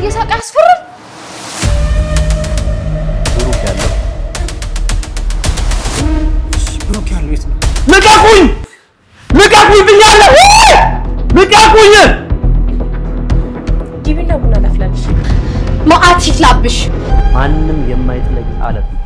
እየሳቀ ያስፈራል። ብሩክ ያለው የት ነው? ልቀቁኝ! ልቀቁኝ ብያለሁ! ልቀቁኝ! ግቢና ቡና ላፍላለሽ። መዓት ይትላብሽ። ማንም የማይጥለኝ አለት ነው።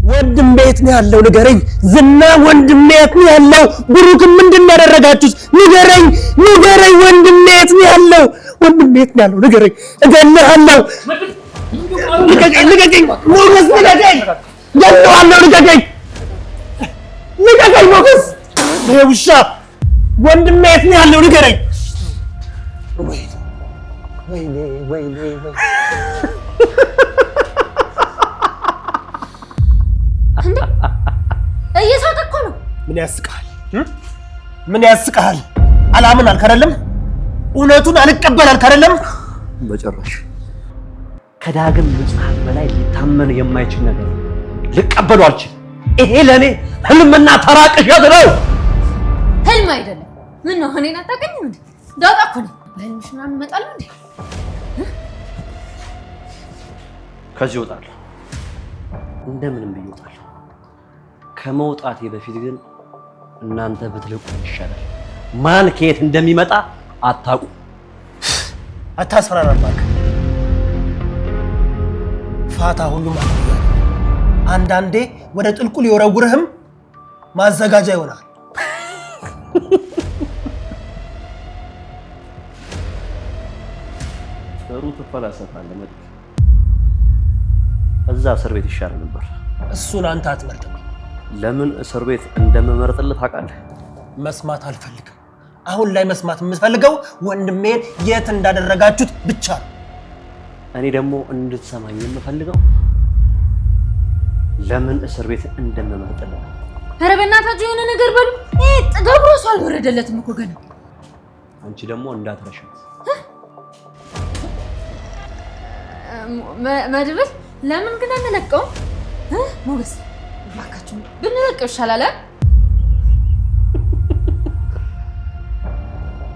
ወንድሜ የት ነው ያለው? ንገረኝ። ዝና ወንድሜ የት ነው ያለው? ብሩክም ምንድን ነው ያደረጋችሁት? ንገረኝ፣ ንገረኝ። ወንድሜ የት ነው ያለው? ወንድሜ የት ነው ያለው? ንገረኝ። እገልሃለሁ። ልቀቀኝ፣ ልቀቀኝ። ሞገስ ልቀቀኝ። እገልሃለሁ። ልቀቀኝ፣ ልቀቀኝ። ሞገስ ይሄ ውሻ። ወንድሜ የት ነው ያለው? ንገረኝ። ወይኔ ወይኔ ወይኔ ወይኔ እየሳቀ እኮ ነው። ምን ያስቃል? ምን ያስቃል? አላምን አልክ አይደለም? እውነቱን አልቀበል አልክ አይደለም? በጭራሽ ከዳግም ምጽአት በላይ ሊታመን የማይችል ነገር ልቀበሉ አልችል። ይሄ ለኔ ህልምና ተራቅሸት ነው። ህልም አይደለም። ምን ነው እኔን አታውቅኝም እንዴ? ዳጣ እኮ ነው። በህልምሽ ምናምን እመጣለሁ እንዴ? ከዚህ እወጣለሁ፣ እንደምንም ብዬ እወጣለሁ። ከመውጣቴ በፊት ግን እናንተ ብትልቁ ይሻላል። ማን ከየት እንደሚመጣ አታውቁ። አታስፈራራም እባክህ። ፋታ ሁሉ ማለት ነው። አንዳንዴ ወደ ጥልቁ ሊወረውርህም ማዘጋጃ ይሆናል። ጥሩ ትፈላሰፋለህ መጥቶ እዛ እስር ቤት ይሻል ነበር። እሱን አንተ አትመርጥም። ለምን እስር ቤት እንደምመርጥልህ ታውቃለህ? መስማት አልፈልግም። አሁን ላይ መስማት የምፈልገው ወንድሜን የት እንዳደረጋችሁት ብቻ ነው። እኔ ደግሞ እንድትሰማኝ የምፈልገው ለምን እስር ቤት እንደምመርጥልህ። ኧረ በእናታችሁ የሆነ ነገር በሉ። ጥጋቡ እራሱ አልወረደለትም እኮ ገና። አንቺ ደግሞ እንዳትረሻት። መድብል ለምን ግን አንለቀውም? ሞገስ እባካችሁ ብንለቀው ይሻላል።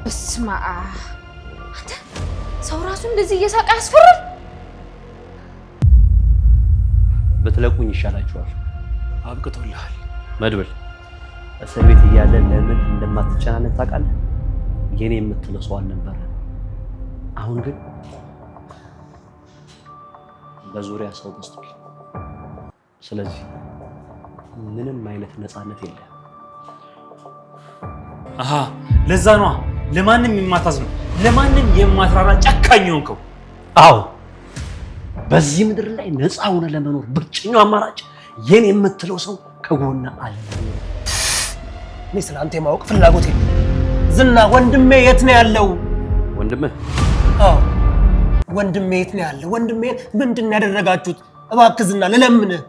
በስመ አብ! አንተ ሰው ራሱ እንደዚህ እየሳቀ ያስፈራል። ብትለቁኝ ይሻላችኋል። አብቅቶልሃል። መድብል እስር ቤት እያለ ለምን እንደማትጨናነቅ ታውቃለህ? የኔ የምትለው ሰው አልነበረ። አሁን ግን በዙሪያ ሰው በዝቷል። ስለዚህ ምንም አይነት ነፃነት የለም። አሃ ለዛ ነው ለማንም የማታዝነው ለማንም የማትራራ ጨካኝ ሆንከው። አዎ በዚህ ምድር ላይ ነፃ ሆነ ለመኖር ብቸኛው አማራጭ የኔ የምትለው ሰው ከጎና አለ። እኔ ስለአንተ የማወቅ ፍላጎት የለም። ዝና ወንድሜ የት ነው ያለው? ወንድምህ? አዎ ወንድሜ የት ነው ያለው? ወንድሜ ምንድን ነው ያደረጋችሁት? እባክህ ዝና ልለምንህ።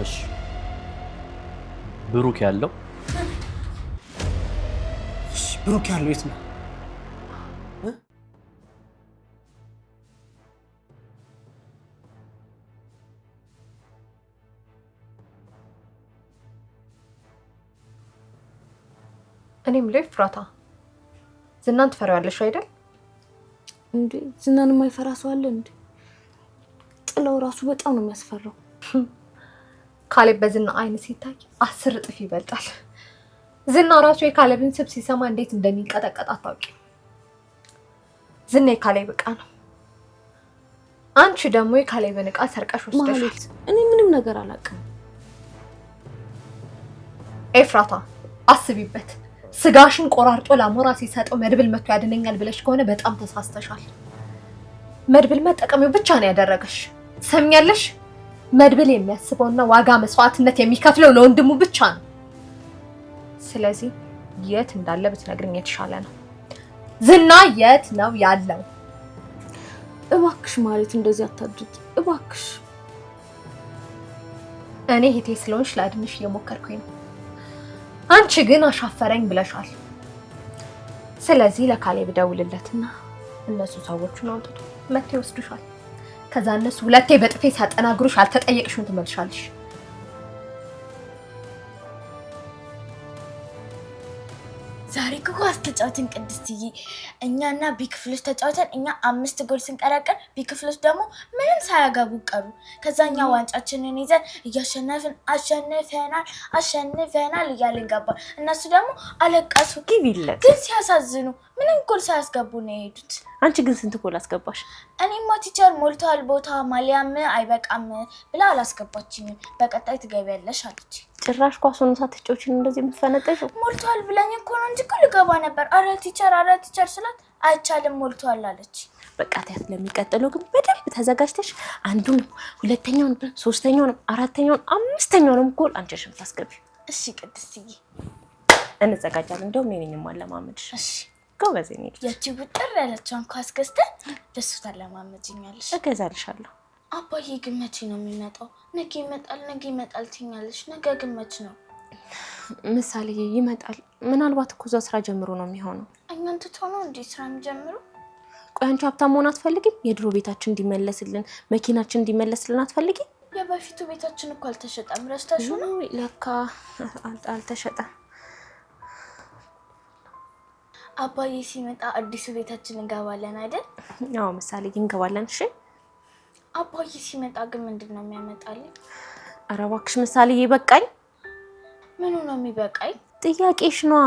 እሺ ብሩክ ያለው? እሺ ብሩክ ያለው የት ነው? እኔም ላይ ፍራታ ዝናን ትፈሪዋለሽ አይደል? እንዴ ዝናን የማይፈራ ሰው አለ እንዴ? ጥለው ራሱ በጣም ነው የሚያስፈራው። ካሌብ በዝና አይን ሲታይ 10 እጥፍ ይበልጣል። ዝና ራሱ የካሌብን ስብ ሲሰማ እንዴት እንደሚንቀጠቀጥ አታውቂም። ዝና የካሌብ ዕቃ ነው። አንቺ ደግሞ የካሌብን ዕቃ ሰርቀሽ ወስደሻል። እኔ ምንም ነገር አላውቅም። ኤፍራታ አስቢበት። ስጋሽን ቆራርጦ ለአሞራ ሲሰጠው መድብል መጥቶ ያድነኛል ብለሽ ከሆነ በጣም ተሳስተሻል። መድብል መጠቀሚው ብቻ ነው ያደረገሽ። ሰምኛለሽ? መድብል የሚያስበውና ዋጋ መስዋዕትነት የሚከፍለው ለወንድሙ ብቻ ነው። ስለዚህ የት እንዳለ ብትነግሪኝ የተሻለ ነው። ዝና የት ነው ያለው? እባክሽ ማለት እንደዚህ አታድርጊ እባክሽ። እኔ እህቴ ስለሆንሽ ላድንሽ እየሞከርኩኝ ነው። አንቺ ግን አሻፈረኝ ብለሻል። ስለዚህ ለካሌብ ደውልለትና እነሱ ሰዎቹን አውጥቶ መጥተው ይወስዱሻል። ከዛ እነሱ ሁለቴ በጥፌ ሲያጠናግሩሽ አልተጠየቅሽውን ትመልሻለሽ። ዛሬ ኳስ ተጫውተን ቅድስትዬ እኛና ቢክፍሎች ተጫውተን እኛ 5 ጎል ስንቀረቀር ቢክፍሎች ደግሞ ምንም ሳያገቡ ቀሩ። ከዛኛ ዋንጫችንን ይዘን እያሸነፍን አሸንፈናል እያልን ገባን። እነሱ ደግሞ አለቀሱ። ግቢለት ግን ሲያሳዝኑ ምንም ጎል ሳያስገቡ ነው የሄዱት። አንቺ ግን ስንት ጎል አስገባሽ? እኔማ ቲቸር ሞልቷል ቦታ ማሊያም አይበቃም ብላ አላስገባችኝም። በቀጣይ ትገቢያለሽ አለች። ጭራሽ ኳሱን ሳትጮችን እንደዚህ የምትፈነጠሽው? ሞልቷል ብላኝ እኮ ነው እንጂ ልገባ ነበር። አረ ቲቸር ስላት አይቻልም ሞልቷል አለች። በቃ ታያት። ለሚቀጥለው ግን በደንብ ተዘጋጅተሽ አንዱንም ሁለተኛውንም ሶስተኛውንም አራተኛውንም አምስተኛውንም ጎል አንቺሽም ታስገቢ። እሺ ቅድስትዬ እንዘጋጃለን። እንደውም የኔንም አለማመድሽ። እሺ ጎበዝ ነኝ። ያቺ ውጥር ያለችውን ኳስ ገዝተን ደስ ታለማመጂኛለሽ። እገዛልሻለሁ። አባዬ ግን መቼ ነው የሚመጣው? ነገ ይመጣል ትኛለሽ። ነገ ግን መቼ ነው? ምሳሌ ይመጣል። ምናልባት እኮ እዛው ስራ ጀምሮ ነው የሚሆነው። እኛን ትቶ ነው እንዴ ስራ የሚጀምሩ? ቆይ አንቺ ሀብታም መሆን አትፈልጊም? የድሮ ቤታችን እንዲመለስልን መኪናችን እንዲመለስልን አትፈልጊም? የበፊቱ ቤታችን እኮ አልተሸጠም። ረስተሽው ነው? ለካ አልተሸጠም። አባዬ ሲመጣ አዲሱ ቤታችን እንገባለን አይደል? ያው ምሳሌ እንገባለን። እሺ አባዬ ሲመጣ ግን ምንድነው የሚያመጣልኝ? ኧረ እባክሽ ምሳሌ ይበቃኝ። ምኑ ነው የሚበቃኝ? ጥያቄሽ ነው።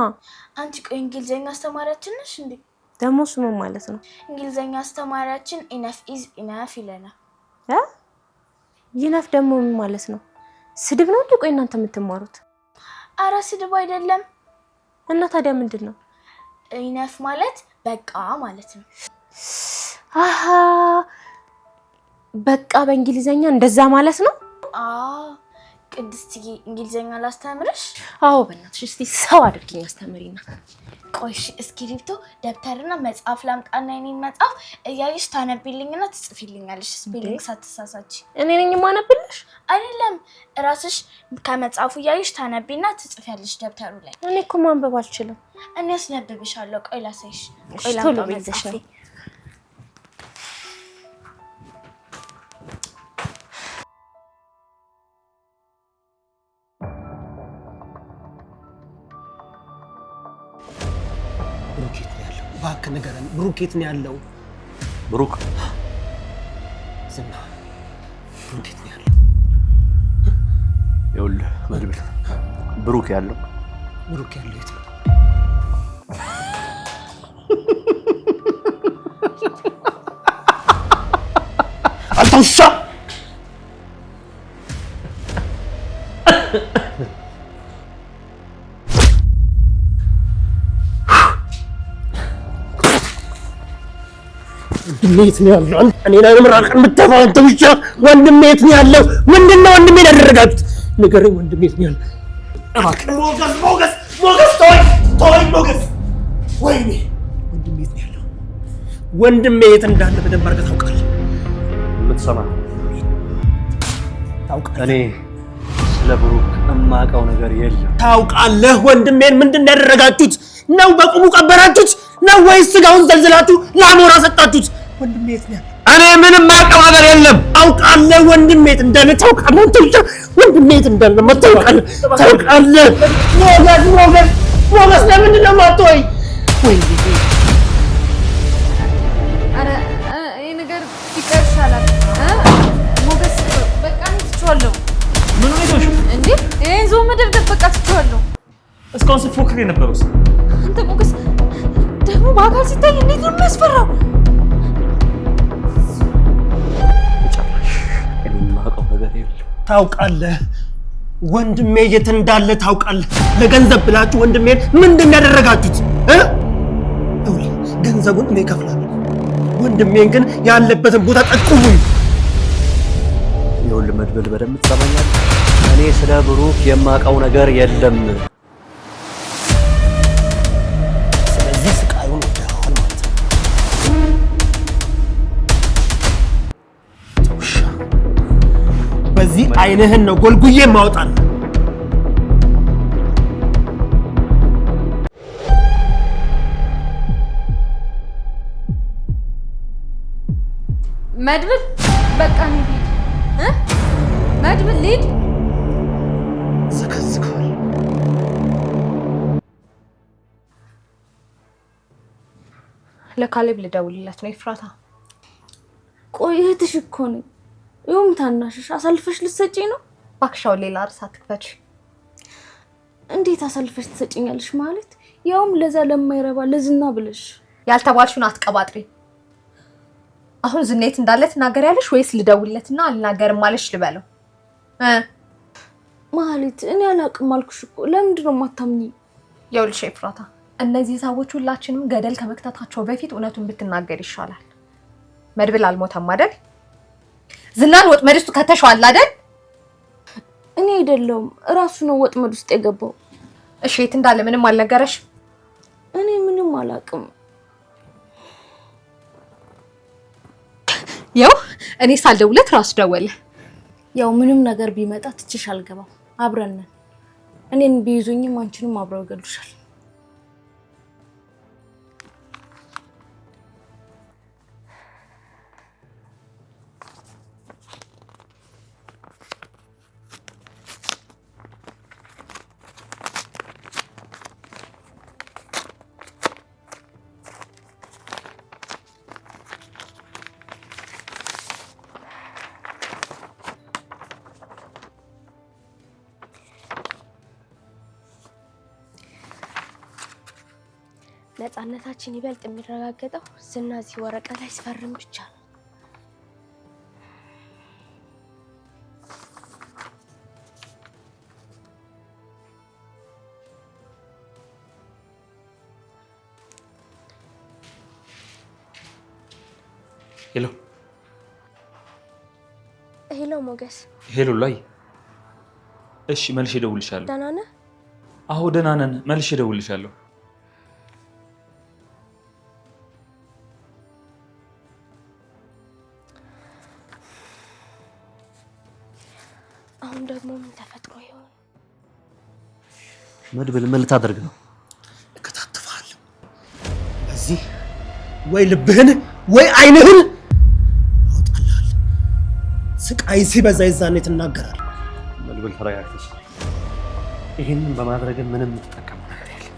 አንቺ ቆይ እንግሊዘኛ አስተማሪያችን ነሽ እንዴ? ደግሞ ስሙ ማለት ነው። እንግሊዘኛ አስተማሪያችን ኢነፍ ኢዝ ኢነፍ ይለናል። ይነፍ ደግሞ ምን ማለት ነው? ስድብ ነው እንዴ? ቆይ እናንተ የምትማሩት? አረ ስድብ አይደለም። እና ታዲያ ምንድነው? ኢነፍ ማለት በቃ ማለት ነው። አሃ በቃ በእንግሊዘኛ እንደዛ ማለት ነው? ቅድስትዬ እንግሊዘኛ ላስተምርሽ? አዎ በእናትሽ እስቲ ሰው አድርጊኝ አስተምሪና። ቆይሽ እስክሪፕቶ ደብተርና መጽሐፍ ላምጣና የኔን መጽሐፍ እያይሽ ታነቢልኝና ትጽፊልኛለሽ ስፔሊንግ ሳትሳሳች። እኔ ነኝ የማነብልሽ? አይደለም ራስሽ ከመጽሐፉ እያይሽ ታነቢና ትጽፊያለሽ ደብተሩ ላይ። እኔ እኮ ማንበብ አልችልም። እኔ አስነብብሻለሁ። ቆይ ላሳይሽ። ቆይ ላምጣ መጽሐፍ። እባክህ ንገረን፣ ብሩክ የት ነው ያለው? ብሩክ ዝና ብሩክ የት ነው ያለው? ይኸውልህ መድብል፣ ብሩክ ያለው የት ነው? አልተውሻ ወንድሜ የት ነው ያለው? እኔ ላይ ምራቅ የምትተፋው አንተ ብቻ። ወንድሜ የት ነው ያለው? ምንድነው ወንድሜ ያደረጋችሁት? ንገረኝ። ወንድሜ የት ነው ያለው? እባክህ ሞገስ ተወኝ ሞገስ። ወይኔ ወንድሜ የት ነው ያለው? ወንድሜ የት እንዳለ በደንብ አድርገህ ታውቃለህ። የምትሰማ ታውቃለህ? እኔ ስለ ብሩክ የማውቀው ነገር የለም። ታውቃለህ? ወንድሜን ምንድን ነው ያደረጋችሁት? ነው በቁሙ ቀበራችሁት ነው ወይስ ስጋውን ዘልዝላችሁ ለአሞራ ሰጣችሁት? ወንድሜ የት ነው ያለው? እኔ ምንም የማውቀው ነገር የለም። ታውቃለህ? ወንድሜ የት እንዳለ ታውቃለህ? አንተ ብቻ ወንድሜ የት እንዳለ ታውቃለህ? ሞገስ ለምንድን ነው የማትወይ? ወይኔ አረ ይሄ ነገር ቢቀር ይሻላል። ሞገስ በቃ ትችዋለሁ። ምን ሆነሽ እንዴ? ይሄ ዞ መደብደብ በቃ ትችዋለሁ። እስካሁን ስትፎክር የነበረውስ? አንተ ሞገስ ደግሞ በአካል ሲታይ እንዴት ነው የሚያስፈራው? እኔ የማውቀው ነገር የለም። ታውቃለህ? ወንድሜ የት እንዳለ ታውቃለህ? ለገንዘብ ብላችሁ ወንድሜን ምንድን ያደረጋችሁት? ገንዘቡን እኔ እከፍላለሁ። ወንድሜን ግን ያለበትን ቦታ ጠቁሙኝ። ይኸውልህ መድብል፣ በደንብ ትሰማኛለህ? እኔ ስለ ብሩክ የማውቀው ነገር የለም። ስለዚህ ስቃዩን ወደዋል ማለት ነው። ተውሻ በዚህ አይንህን ነው ጎልጉዬ ማውጣል። መድብል በቃ ነው መድብል ልሂድ። ዘከዝከዋል። ለካሌብ ልደውልለት ነው ኤፍራታ። ቆይ እህትሽ እኮ ነኝ። ይኸውም ታናሽሽ አሳልፈሽ ልትሰጪኝ ነው? ባክሻው ሌላ እርስ አትክፈች። እንዴት አሳልፈሽ ትሰጪኛለሽ ማለት? ያውም ለዛ ለማይረባ ለዝና ብለሽ። ያልተባልሽውን አትቀባጥሪ። አሁን ዝናየት እንዳለ ትናገሪያለሽ ወይስ ልደውልለትና አልናገርም ማለሽ ልበለው? ማለት እኔ አላቅም አልኩሽ እኮ። ለምንድን ነው የማታምኚኝ? ይኸውልሽ ኤፍራታ፣ እነዚህ ሰዎች ሁላችንም ገደል ከመክተታቸው በፊት እውነቱን ብትናገር ይሻላል። መድብል አልሞተም አይደል? ዝናን ወጥመድ ውስጥ ከተሽዋል አይደል? እኔ አይደለሁም እራሱ ነው ወጥመድ ውስጥ የገባው። እሺ የት እንዳለ ምንም አልነገረሽ? እኔ ምንም አላቅም። ያው እኔ ሳልደውለት ራሱ ደወለ። ያው ምንም ነገር ቢመጣ ትችሽ አልገባም። አብረን ነን። እኔን ቢይዙኝም አንቺንም አብረው ይገሉሻል። ነፃነታችን ይበልጥ የሚረጋገጠው ዝና እዚህ ወረቀት ላይ ሲፈርም ብቻ ነው። ሄሎ ሄሎ ሞገስ። ሄሎ ላይ እሺ፣ መልሼ እደውልልሻለሁ። ደህና ነህ? አዎ ደህና ነን። መልሼ እደውልልሻለሁ። አሁን ደግሞ ምን ተፈጥሮ ይሆን? መድብል ምን ልታደርግ ነው? እከታተፋለሁ። በዚህ ወይ ልብህን ወይ አይንህን አውጣልሃል። ስቃይ ሲበዛ ይዛኔ ትናገራለህ። መድብል ተረጋግተሽ። ይህንን በማድረግ ምንም የምትጠቀመው ነገር የለም።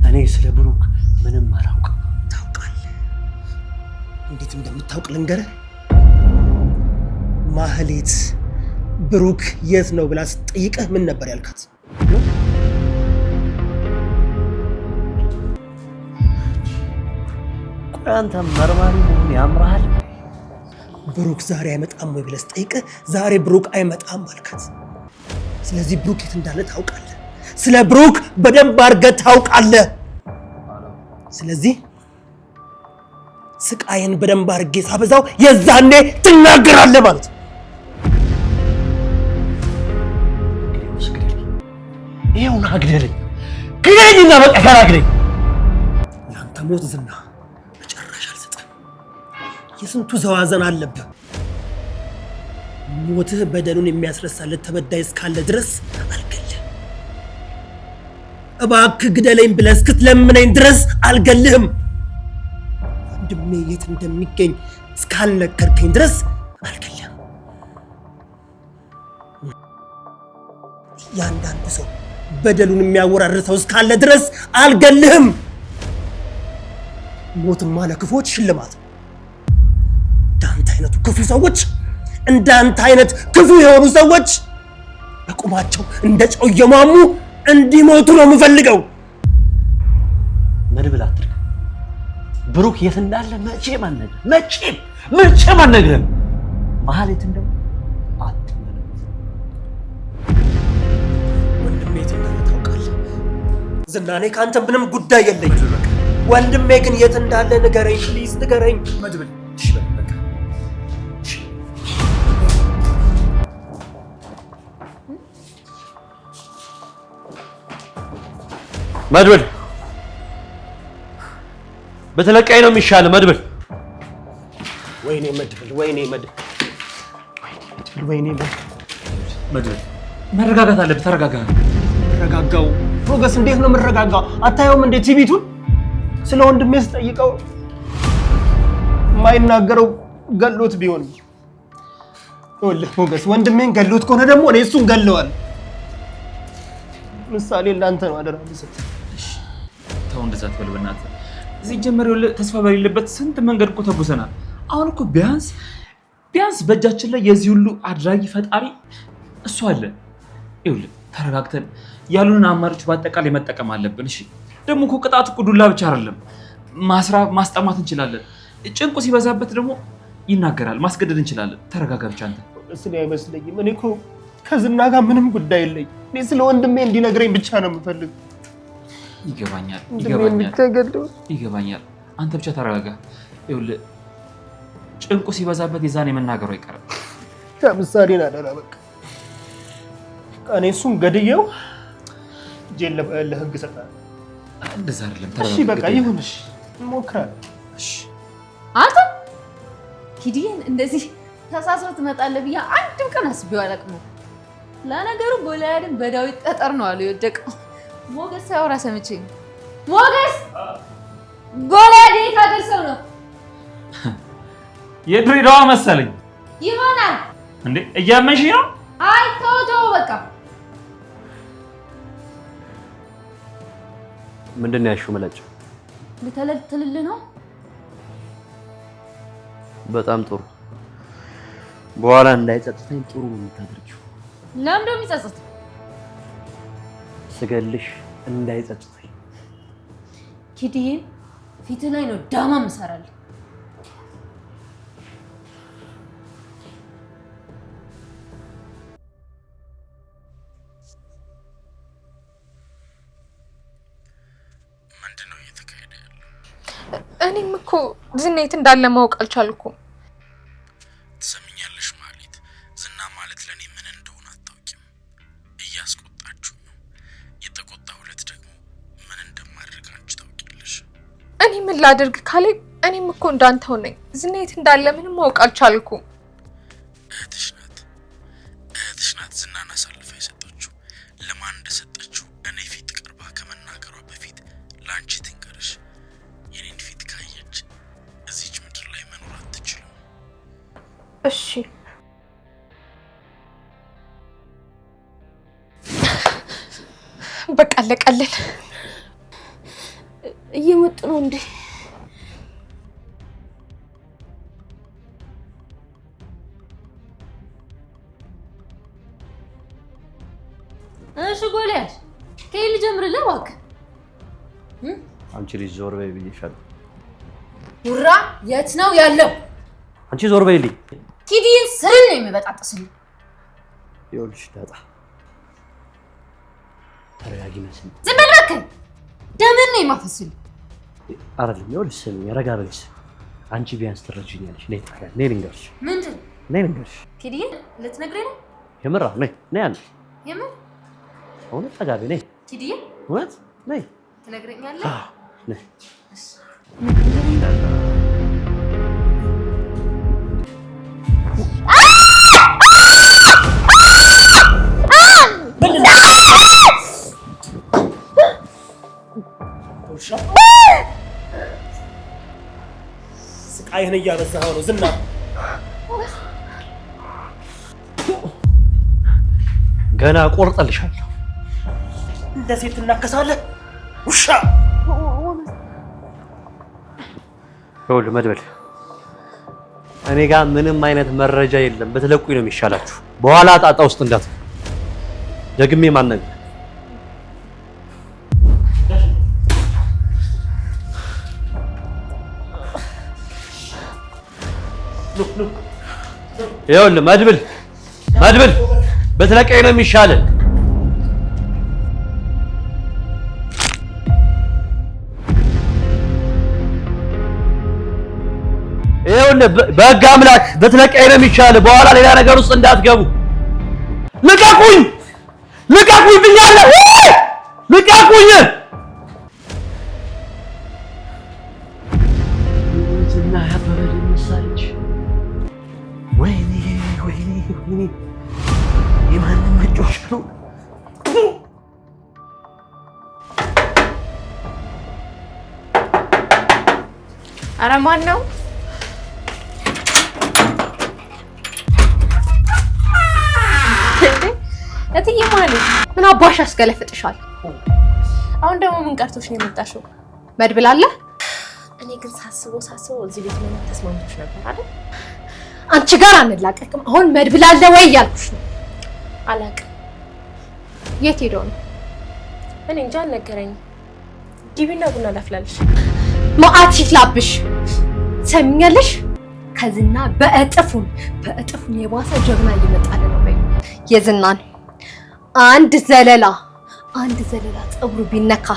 እኔ ስለ ብሩክ ምንም አላውቅም። ታውቃለህ። እንዴት እንደምታውቅ ልንገርህ። ማህሌት ብሩክ የት ነው ብላ ስትጠይቅህ ምን ነበር ያልካት? ቆይ አንተ መርማሪ መሆን ያምርሃል? ብሩክ ዛሬ አይመጣም ወይ ብለህ ስትጠይቅህ ዛሬ ብሩክ አይመጣም አልካት። ስለዚህ ብሩክ የት እንዳለ ታውቃለህ። ስለ ብሩክ በደንብ አድርገህ ታውቃለህ። ስለዚህ ስቃይን በደንብ አድርጌ ሳበዛው የዛኔ ትናገራለህ ማለት ነው። ይሄውን አግደለኝ፣ ግደለኝና በቃ ካላግደኝ ያንተ ሞት ዝና መጨረሻ አልሰጥም። የስንቱ ዘዋዘን አለብህ። ሞትህ በደሉን የሚያስረሳለት ተበዳይ እስካለ ድረስ አልገልህም። እባክህ ግደለኝ ብለህ እስክትለምነኝ ድረስ አልገልህም። ወንድሜ የት እንደሚገኝ እስካልነገርከኝ ድረስ አልገልህም። ያንዳንዱ ሰው በደሉን የሚያወራርሰው እስካለ ድረስ አልገልህም። ሞትማ ለክፉዎች ሽልማት። እንዳንተ አይነቱ ክፉ ሰዎች፣ እንዳንተ አይነት ክፉ የሆኑ ሰዎች በቁማቸው እንደ ጨው እየሟሙ እንዲሞቱ ነው የምፈልገው። መድብል አትርግ። ብሩክ የት እንዳለ መቼም አልነግርህም። ማህሌትን ደግሞ ዝና፣ እኔ ከአንተ ምንም ጉዳይ የለኝም። ወንድሜ ግን የት እንዳለ ንገረኝ፣ ፕሊዝ ንገረኝ። መድብል እሺ በል በቃ መድብል በተለቃይ ነው የሚሻለው። መድብል ወይኔ መድብል፣ ወይኔ መድብል፣ ወይኔ መድብል መረጋጋት አለብህ። ተረጋጋ። ተረጋጋው ሞገስ፣ እንዴት ነው የምረጋጋው? አታየውም እንዴ ቲቪቱን? ስለ ወንድሜ ስጠይቀው የማይናገረው ገሎት ቢሆን ወልህ ሞገስ ወንድሜን ገሎት ከሆነ ደግሞ እኔ እሱን ገለዋል። ምሳሌ ለአንተ ነው አደራ ልሰጥ። እሺ ተው እንደዛ አትበል በእናትህ። እዚህ ጀመር ተስፋ በሌለበት ስንት መንገድ እኮ ተጉዘናል። አሁን እኮ ቢያንስ በእጃችን ላይ የዚህ ሁሉ አድራጊ ፈጣሪ እሱ አለ። ይኸውልህ ተረጋግተን ያሉንን አማራጮች በአጠቃላይ መጠቀም አለብን። እሺ ደግሞ እኮ ቅጣት እኮ ዱላ ብቻ አይደለም፣ ማስጠማት እንችላለን። ጭንቁ ሲበዛበት ደግሞ ይናገራል፣ ማስገደድ እንችላለን። ተረጋጋ ብቻ አንተ። እኔ አይመስለኝም። እኔ እኮ ከዝና ጋር ምንም ጉዳይ የለኝ። እኔ ስለ ወንድሜ እንዲነግረኝ ብቻ ነው የምፈልግ። ይገባኛል። አንተ ብቻ ተረጋጋ። ይኸውልህ ጭንቁ ሲበዛበት የዛኔ መናገሩ አይቀርም። ከምሳሌን አደራ በቃ እኔ እሱን ገድየው እጄን ለህግ እሰጣለሁ። እንደዛ አይደለም። እሺ በቃ ይሁን። እሺ እንሞክራለን። እሺ አንተ ኪዲን እንደዚህ ተሳስሮ ትመጣለህ ብዬ አንድም ቀን አስቤው አላውቅም። ለነገሩ ጎልያድን በዳዊት ጠጠር ነው አሉ የወደቀው። ሞገስ ሳይወራ ሰምቼኝ። ሞገስ ጎልያድ የት ሀገር ሰው ነው? የድሬዳዋ መሰለኝ ይሆናል። እንዴ እያመንሽ ነው? አይ ተው በቃ። ምንድን ነው ያልሽው መላጭ? ልተለትልልህ ነው። በጣም ጥሩ። በኋላ እንዳይጸጽተኝ ጥሩ ነው የምታደርጊው። ለምን ነው የሚጸጽት? ስገልሽ እንዳይጸጽተኝ። ኪዲዬ ፊትህ ላይ ነው ዳማ ምሰራለህ። ምንድነው እየተካሄደ ያለው? እኔም እኮ ዝና የት እንዳለ ማወቅ አልቻልኩም። ትሰሚኛለሽ ማለት ዝና ማለት ለኔ ምን እንደሆነ አታውቂም። እያስቆጣችሁ ነው። የተቆጣሁለት ደግሞ ምን እንደማድረግ አንቺ ታውቂያለሽ። እኔ ምን ላድርግ ካሌ? እኔም እኮ እንዳንተው ነኝ። ዝና የት እንዳለ ምንም ማወቅ አልቻልኩም። እህትሽ ናት ዝናን አሳልፋ የሰጠችው። ለማን እንደሰጠችው እኔ ፊት ቀርባ ከመናገሯ በፊት ለአንቺ ትንገርሽ። የኔን ፊት ካየች እዚች ምድር ላይ መኖር አትችልም። እሺ በቃ አለቀልን። እየመጡ ነው እንዴ? እሺ ጎልያድ ከይል ጀምርልህ እባክህ። አንቺ ልጅ ዞር በይ ብዬሻለሁ። ውራ የት ነው ያለው? አንቺ ዞር በይልኝ። ኪዲን ስርን ነው የሚበጣጥስልኝ። ይኸውልሽ ዳጣ ተረጋጊ መስል። ዝም በል እባክህ። ደምን ነው የማፈስልኝ። አይደለም ይኸውልሽ ስሚ፣ ረጋ በይስ። አንቺ ቢያንስ ትረጂኛለሽ። ነይ ታዲያ ነይ ልንገርሽ። ምንድን ነይ ልንገርሽ። ኪዲን ልትነግረኝ ነው? የምራ ነይ አንቺ የምን እውነት ጠጋ በይ። ነይ ኪዲን እውነት ነይ ትነግረኛለህ? ነይ ስቃይህን እያበዛኸው ነው ዝና። ገና ቆርጠልሻለሁ። እንደ ሴት ትናከሳለህ ውሻ። ይኸውልህ መድበል፣ እኔ ጋር ምንም አይነት መረጃ የለም። ብትለቁኝ ነው የሚሻላችሁ። በኋላ ጣጣ ውስጥ እንዳት ደግሜ ማነግ ይኸውልህ መድብል ብትለቀኝ ነው የሚሻለው። ይኸውልህ በሕግ አምላክ ብትለቀኝ ነው የሚሻለው። በኋላ ሌላ ነገር ውስጥ እንዳትገቡ። ልቀቁኝ ብያለሁ። ልቀቁኝ። ዝና ያበበ ደምሳች። ወይኔ የማንም መጮሽ ነው። ኧረ ማን ነው? እትዬ ማለት ምን አባሽ ያስገለፍጥሻል? አሁን ደግሞ ምን ቀርቶሽ ነው የመጣሽው? መድብል አለ? እኔ ግን ሳስበው እዚህ ቤት መኖር ተስማምቶሽ ነበር አይደል? አንቺ ጋር አንላቀቅም። አሁን መድብል አለ ወይ እያልኩሽ ነው። አላውቅም። የት ሄዶ ነው? እኔ እንጃ አልነገረኝም። ግቢና ቡና ላፍላልሽ። መዓት ይፍላብሽ። ሰሚኛለሽ? ከዝና በእጥፉን የባሰ ጀግና እየመጣለ ነው። በይ የዝናን አንድ ዘለላ ፀጉሩ ቢነካ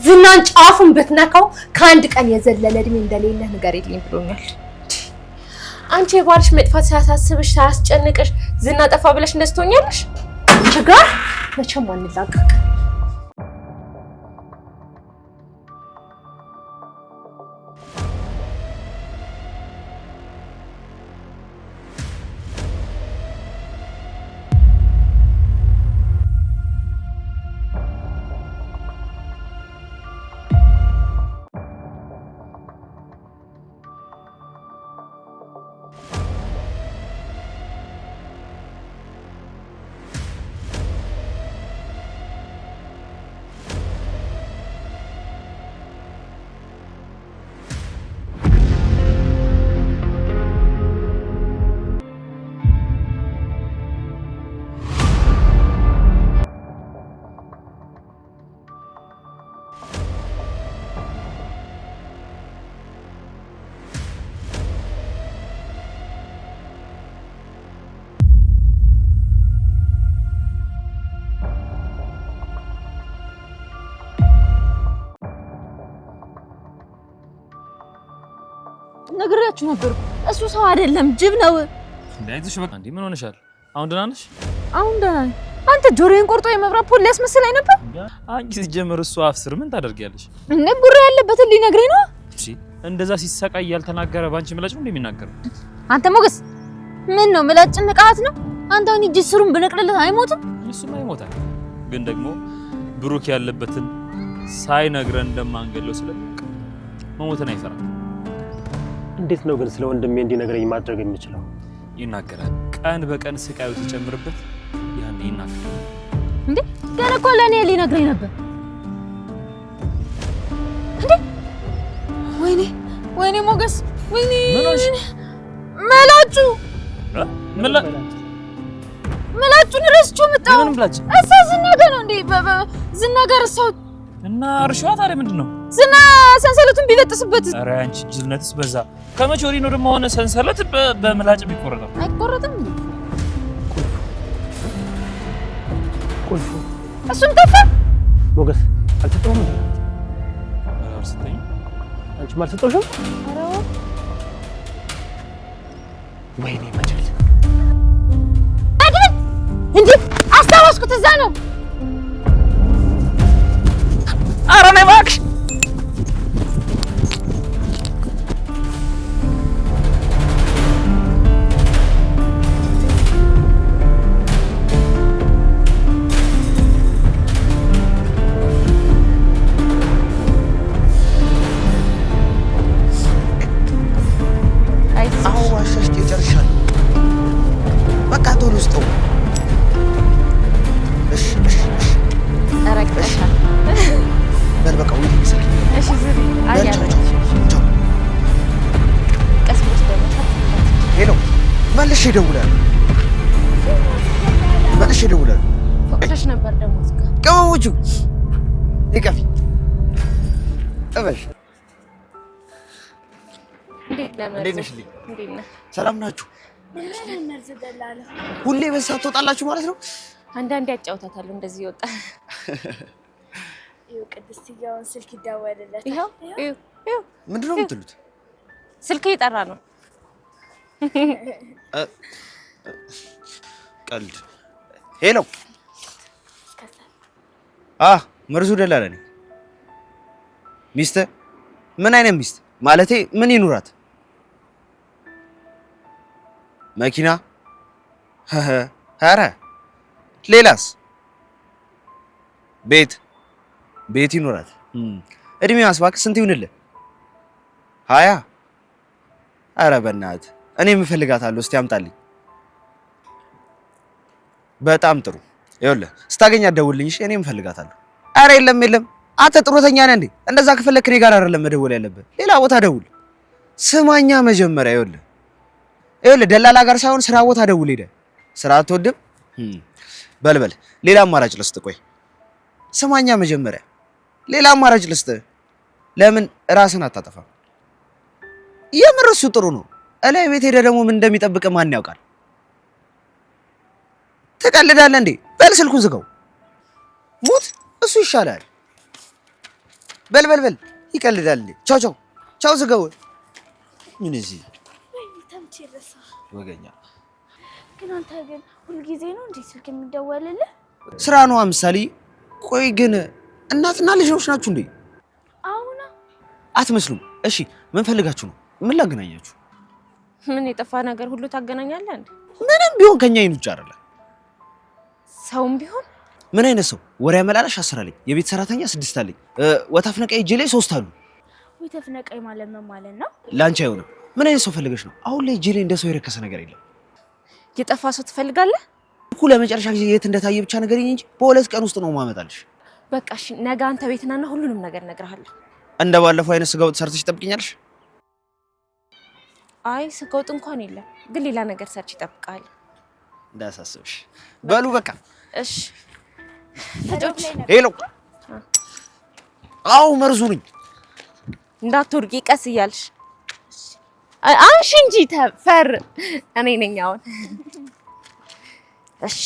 ዝናን ጫፉን ብትነካው ከአንድ ቀን የዘለለ እድሜ እንደሌለ ንገሪልኝ ብሎኛል። አንቺ የባልሽ መጥፋት ሳያሳስብሽ ሳያስጨንቅሽ ዝና ጠፋ ብለሽ እንደዚህ ትሆኛለሽ? አንቺ ጋር መቼም አንላቀቅ። ነግሬያችሁ ነበር። እሱ ሰው አይደለም ጅብ ነው። እንዳይዝሽ በቃ። እንዴ ምን ሆነሻል? አሁን ደህና ነሽ? አሁን ደህና ነኝ። አንተ ጆሮዬን ቆርጦ የመብራት ፖል ሊያስመስለኝ ነበር። አንቺ ሲጀምር እሱ አፍስር ምን ታደርጊያለሽ? እነ ጉራ ያለበትን ሊነግረኝ ነው። እሺ እንደዛ ሲሰቃይ ያልተናገረ ባንቺ ምላጭ ነው እንደሚናገር። አንተ ሞገስ ምን ነው ምላጭ ንቃት ነው? አንተ አሁን እጅ ስሩን ብነቅልለት አይሞትም? እሱማ ይሞታል። ግን ደግሞ ብሩክ ያለበትን ሳይነግረን እንደማንገለው ስለሚያውቅ መሞትን አይፈራም። እንዴት ነው ግን ስለ ወንድሜ እንዲነግረኝ ማድረግ የምችለው? ይናገራል። ቀን በቀን ስቃዩ ሲጨምርበት ያኔ ይናገራል። እንዴ ገና እኮ ለኔ ሊነግረኝ ነበር። እንዴ ወይኔ ሞገስ ወይኔ መላጩ መላጩን ረስቼው መጣሁ። ምን ብላጭ? እሳ ዝና ጋር ነው እንዴ ዝና ጋር እሳው እና እርሻዋ ታዲያ ምንድን ነው? ዝና ሰንሰለቱን ቢበጥስበት። ኧረ አንቺ ጅልነትስ በዛ። ከመቼ ወዲህ ነው ደግሞ ሆነ ሰንሰለት በምላጭ ቢቆረጠው? አይቆረጥም። ቁልፉ እሱም ጠፋ። ሞገስ አልሰጠውም እንዴ? አልሰጠኝም። አንቺም አልሰጠውሽም? ኧረ ወይኔ መጀል እንዴ አስታወስኩት። እዛ ነው። ኧረ ነይ እባክሽ። አዎ ዋሻሽ ጨርሻለሁ። በቃ ቶሎ ውስጥ እሺ ተረቀሻል። በል በቃ ወይኔ ይሰል እሺ ዝሪ አያለች ቀስሞች ደግሞ ሄሎ መልሼ እደውላለሁ። ፈቅደሽ ነበር ደግሞ እዚህ ጋር ቅመሞቹ ይቀፊ እበሽ እንዴት ነሽ? ሰላም ናችሁ? ሁሌ በዛ ትወጣላችሁ ማለት ነው? አንዳንዴ ያጫውታታለሁ እንደዚህ ይወጣ። ይኸው ቅድስትዬውን ስልክ ይደወልለታል። ይኸው ምንድን ነው የምትሉት? ስልክ እየጠራ ነው። ቀልድ። ሄሎ መርዙ ደላላ ነኝ። ሚስት? ምን አይነት ሚስት? ማለቴ ምን ይኑራት? መኪና? ኧረ ሌላስ? ቤት ይኑራት። እድሜዋ እባክህ ስንት ይሁንልህ? 20? ኧረ በእናትህ እኔ የምፈልጋታለሁ። እስቲ አምጣልኝ። በጣም ጥሩ። ይኸውልህ ስታገኛት ደውልልኝ እሺ እኔም እፈልጋታለሁ ኧረ የለም አንተ ጥሮተኛ ነህ እንዴ እንደዛ ከፈለክ እኔ ጋር አይደለም መደወል ያለብህ ሌላ ቦታ ደውል ስማኛ መጀመሪያ ይኸውልህ ደላላ ጋር ሳይሆን ስራ ቦታ ደውል ሄደህ ስራ አትወድም በልበል ሌላ አማራጭ ልስጥ ቆይ ስማኛ መጀመሪያ ሌላ አማራጭ ልስጥ ለምን ራስን አታጠፋም የምር እሱ ጥሩ ነው እላይ ቤት ሄደህ ደግሞ ምን እንደሚጠብቅ ማን ያውቃል ትቀልዳለህ እንዴ በል ስልኩን ዝጋው ሙት እሱ ይሻላል በል ይቀልዳል ቻው ዝጋው ምን እዚህ ተምቼ ረሳ ወገኛ ግን አንተ ግን ሁሉ ጊዜ ነው እንዴ ስልክ የሚደወልልህ ስራ ነው አምሳሌ ቆይ ግን እናትና ልጆች ናችሁ እንዴ አሁን አትመስሉም እሺ ምን ፈልጋችሁ ነው ምን ላገናኛችሁ ምን የጠፋ ነገር ሁሉ ታገናኛለህ እንዴ ምንም ቢሆን ከኛ ይኑጭ አይደለም ሰውም ቢሆን ምን አይነት ሰው ወሬ አመላላሽ 10 አለኝ የቤት ሰራተኛ 6 አለኝ ወታፍነቀይ እጄ ላይ 3 አሉ ወይ ተፍነቀይ ማለት ምን ማለት ነው ላንቺ አይሆንም ምን አይነት ሰው ፈልገሽ ነው አሁን ላይ እጄ ላይ እንደ ሰው የረከሰ ነገር የለም የጠፋ ሰው ትፈልጋለህ እኮ ለመጨረሻ ጊዜ የት እንደታየ ብቻ ነገርኝ እንጂ በሁለት ቀን ውስጥ ነው ማመጣልሽ በቃ እሺ ነገ አንተ ቤት ናና ሁሉንም ነገር እነግርሃለሁ እንደ ባለፈው አይነት ስጋ ወጥ ሰርተሽ ትጠብቂኛለሽ አይ ስጋ ወጥ እንኳን የለም ግን ሌላ ነገር ሰርች ይጠብቃል እንዳሳስብሽ በሉ በቃ እሺ ተጆች ሄሎ አው መርዙኝ እንዳትወርቂ ቀስ እያልሽ አንሺ እንጂ ተፈር እኔ ነኝ አሁን እሺ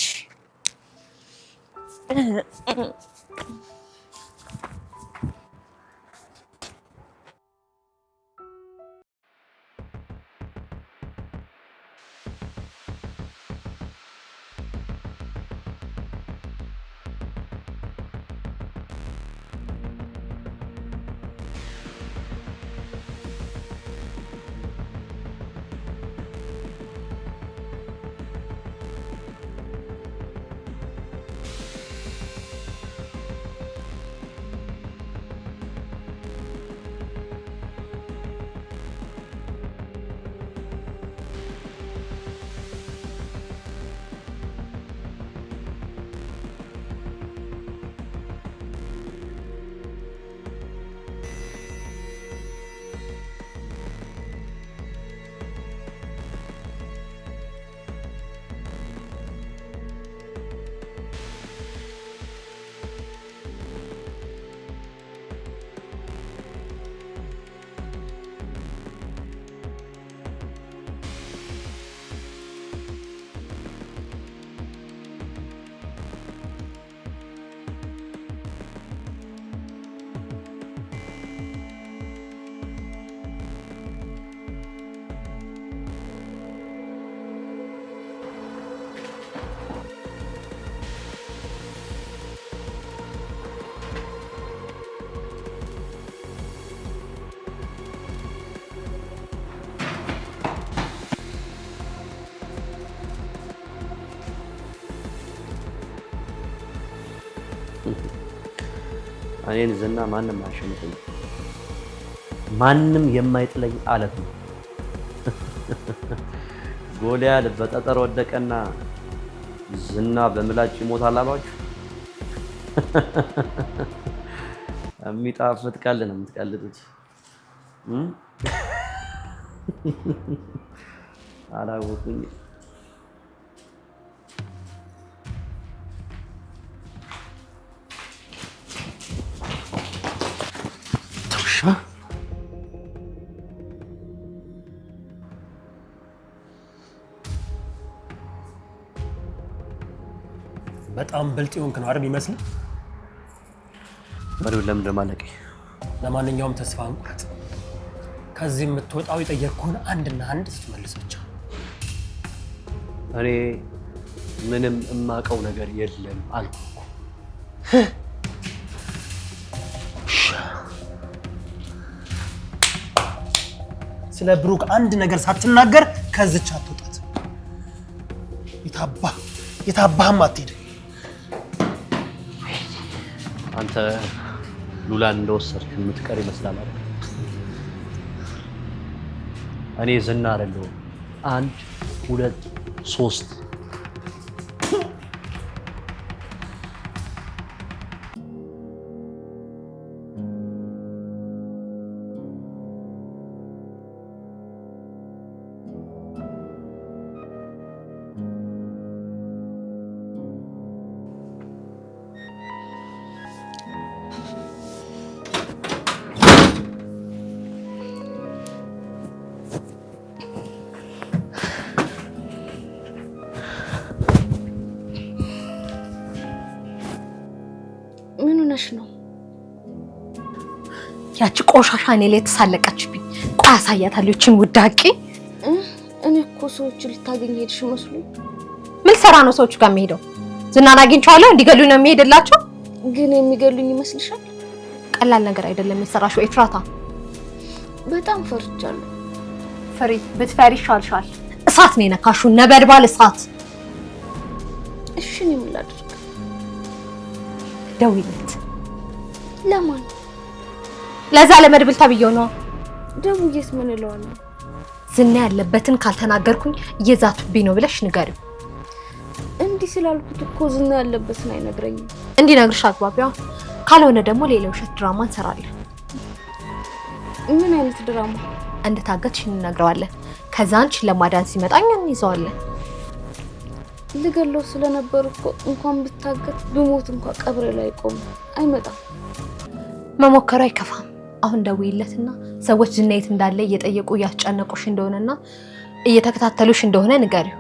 እኔን ዝና ማንም አያሸንፈኝ ማንም የማይጥለኝ አለት ነው ጎልያድ በጠጠር ወደቀና ዝና በምላጭ ይሞታል አሏችሁ የሚጣፍጥ ቀልድ ነው የምትቀልዱት አላወኩኝ በጣም ብልጥ ይሆንክ ነው አይደል ይመስል ወሬው ለምን ደማለቀ ለማንኛውም ተስፋ አንቁረጥ ከዚህ የምትወጣው የጠየቅኩህን አንድና አንድ ስትመልስ ብቻ እኔ ምንም እማቀው ነገር የለም አልኩ ስለ ብሩክ አንድ ነገር ሳትናገር ከዚች አትወጣት የታባህም አትሄድ አንተ ሉላን እንደወሰድክ የምትቀር ይመስላል አይደል እኔ ዝና አይደለሁም 1 2 3 ሆነሽ ነው? ያቺ ቆሻሻ እኔ ላይ ተሳለቀችብኝ። ቆይ አሳያታለሁ እቺን ውዳቂ። እኔ እኮ ሰዎች ልታገኝ ሄድሽ መስሎኝ። ምን ሰራ ነው ሰዎች ጋር የሚሄደው? ዝናን አግኝቼዋለሁ እንዲገሉኝ ነው የሚሄድላቸው? ግን የሚገሉኝ ይመስልሻል? ቀላል ነገር አይደለም የሰራሽው ኤፍራታ። በጣም ፈርቻለሁ። ፍሪ ብትፈሪ ይሻልሻል። እሳት ነው የነካሽው፣ ነበልባል እሳት። እሺ እኔ ምን ላድርግ? ደውይለት። ለማን? ለዛ ለመድብል ተብዬው ነው። ደውዬስ ምን እለዋለሁ? ዝና ያለበትን ካልተናገርኩኝ እየዛቱብኝ ነው ብለሽ ንገሪው። እንዲህ ስላልኩት እኮ ዝና ያለበትን አይነግረኝም። እንዲነግርሽ አግባቢዋ። ካልሆነ ደግሞ ሌላ ውሸት ድራማ እንሰራለን። ምን አይነት ድራማ? እንደታገትሽ እንነግረዋለን። ከዛ አንቺን ለማዳን ሲመጣ እኛን እንይዘዋለን። ልገለው ስለነበር እኮ እንኳን ብታገት ብሞት እንኳን ቀብሬ ላይ ቆም አይመጣም። መሞከሩ አይከፋም። አሁን ደውይለትና ሰዎች ዝና የት እንዳለ እየጠየቁ እያስጨነቁሽ እንደሆነና እየተከታተሉሽ እንደሆነ ንገሪው።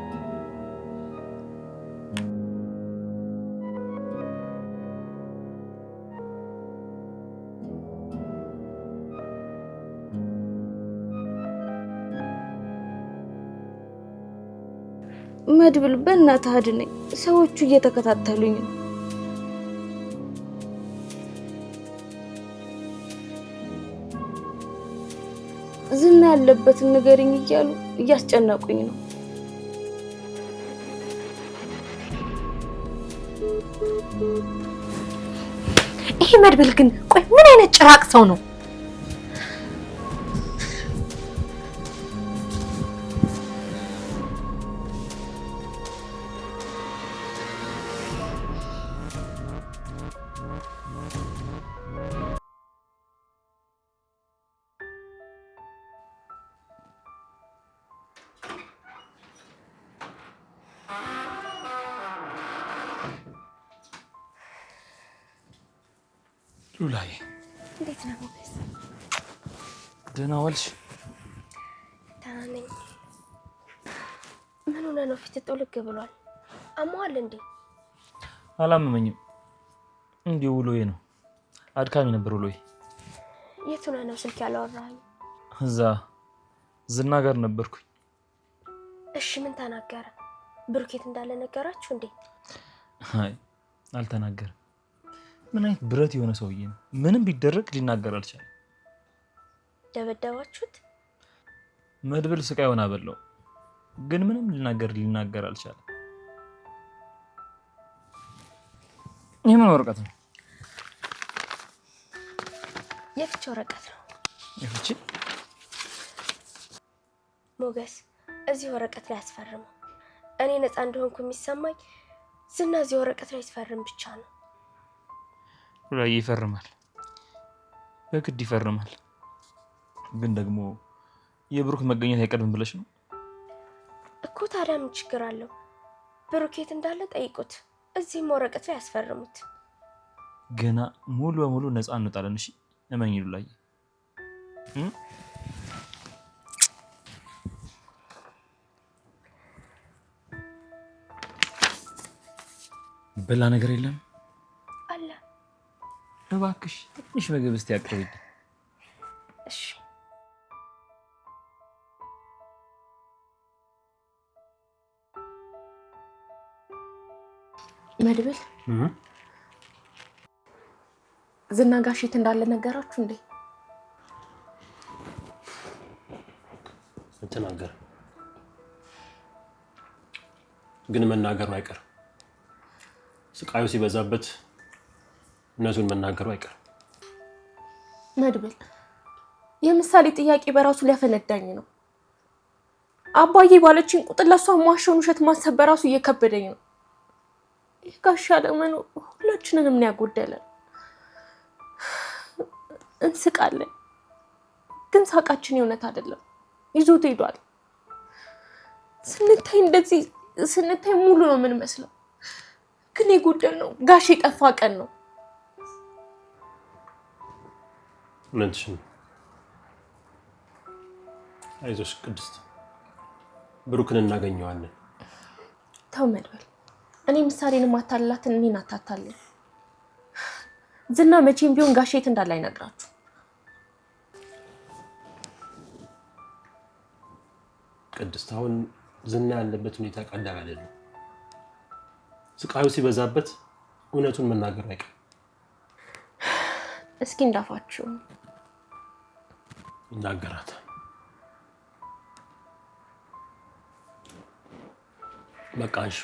መድብል በእናትህ አድነኝ፣ ሰዎቹ እየተከታተሉኝ ነው። ዝና ያለበትን ንገሪኝ እያሉ እያስጨነቁኝ ነው። ይሄ መድብል ግን ቆይ ምን አይነት ጭራቅ ሰው ነው? ሉላዬ እንዴት ነው ሞገስ? ደህና ዋልሽ? ደህና ነኝ። ምን ሆነ ነው ፊት ጥልቅ ብሏል? አሟል እንዴ? አላመመኝም። እንዲሁ ውሎዬ ነው። አድካሚ ነበር ውሎዬ። የት ሆነ ነው ስልክ ያላወራኸኝ? እዛ ዝና ጋር ነበርኩኝ። እሺ ምን ተናገረ? ብሩኬት እንዳለ ነገራችሁ እንዴ? አይ አልተናገረም። ምን አይነት ብረት የሆነ ሰውዬ ነው። ምንም ቢደረግ ሊናገር አልቻለም። ደበደባችሁት? መድብል ስቃዩን አበላው፣ ግን ምንም ሊናገር አልቻለም። ይህ ምን ወረቀት ነው? የፍቺ ወረቀት ነው። የፍቺ? ሞገስ እዚህ ወረቀት ላይ አስፈርመው። እኔ ነፃ እንደሆንኩ የሚሰማኝ ዝና እዚህ ወረቀት ላይ ሲፈርም ብቻ ነው። ላይ ይፈርማል፣ በግድ ይፈርማል። ግን ደግሞ የብሩክ መገኘት አይቀርም ብለሽ ነው እኮ። ታዲያ ምን ችግር አለው? ብሩኬት እንዳለ ጠይቁት፣ እዚህም ወረቀት ላይ ያስፈርሙት። ገና ሙሉ በሙሉ ነፃ እንወጣለን። እሺ እመኝ ሉላዬ። በላ ነገር የለም አለ። እባክሽ ትንሽ ምግብ እስቲ አቅርቢልኝ። እሺ መድብል ዝና ጋሽት እንዳለ ነገራችሁ እንዴ? ተናገር፣ ግን መናገሩ አይቀርም። ስቃዩ ሲበዛበት እነሱን መናገሩ አይቀርም። መድብል የምሳሌ ጥያቄ በራሱ ሊያፈነዳኝ ነው። አባዬ ባለችኝ ቁጥር ለሷ ማሸውን ውሸት ማሰብ በራሱ እየከበደኝ ነው። ጋሻ ለመኖ ሁላችንንም ነው ያጎደለን። እንስቃለን፣ ግን ሳቃችን የእውነት አይደለም፣ ይዞት ሄዷል። ስንታይ ሙሉ ነው የምንመስለው፣ ግን የጎደልነው ጋሽ የጠፋ ቀን ነው። እውነትሽን። አይዞሽ ቅድስት፣ ብሩክን እናገኘዋለን። ተው መድብል፣ እኔ ምሳሌን ማታላትን እኔን አታታለኝ። ዝና መቼም ቢሆን ጋሼት እንዳለ አይነግራችሁ። ቅድስት አሁን ዝና ያለበት ሁኔታ ቀላል አይደለም። ስቃዩ ሲበዛበት እውነቱን መናገር አይቀርም። እስኪ እንዳፋችሁ ይናገራታል። በቃ አንሺ።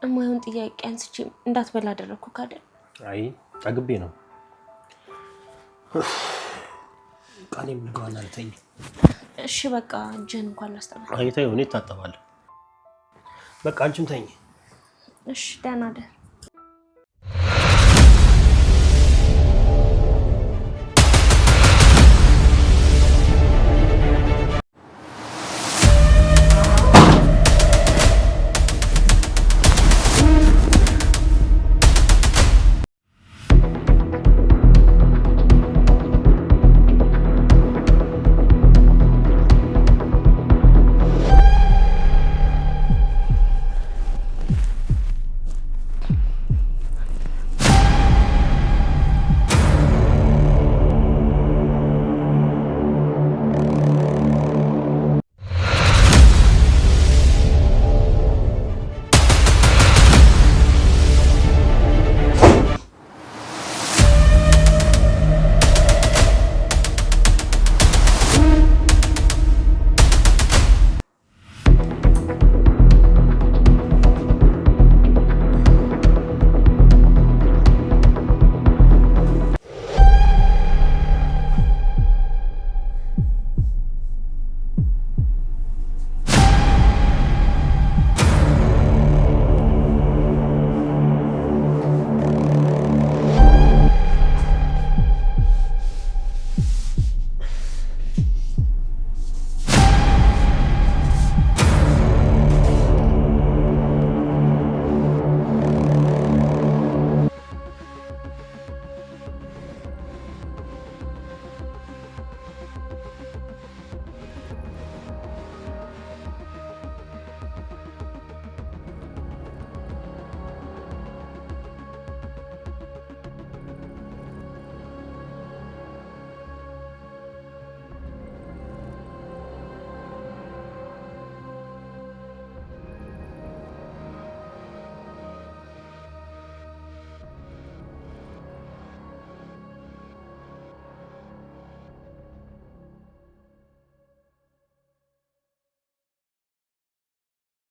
እማይሆን ጥያቄ አንስቼ እንዳትበላ አደረኩ ካደል። አይ ጠግቤ ነው። ቃኔም ልግባና ልተኝ። እሺ በቃ እጅህን እንኳን ላስጠባ። አይ ተይው፣ እኔ እታጠባለሁ። በቃ አንቺም ተኝ። እሺ ደህና ደር።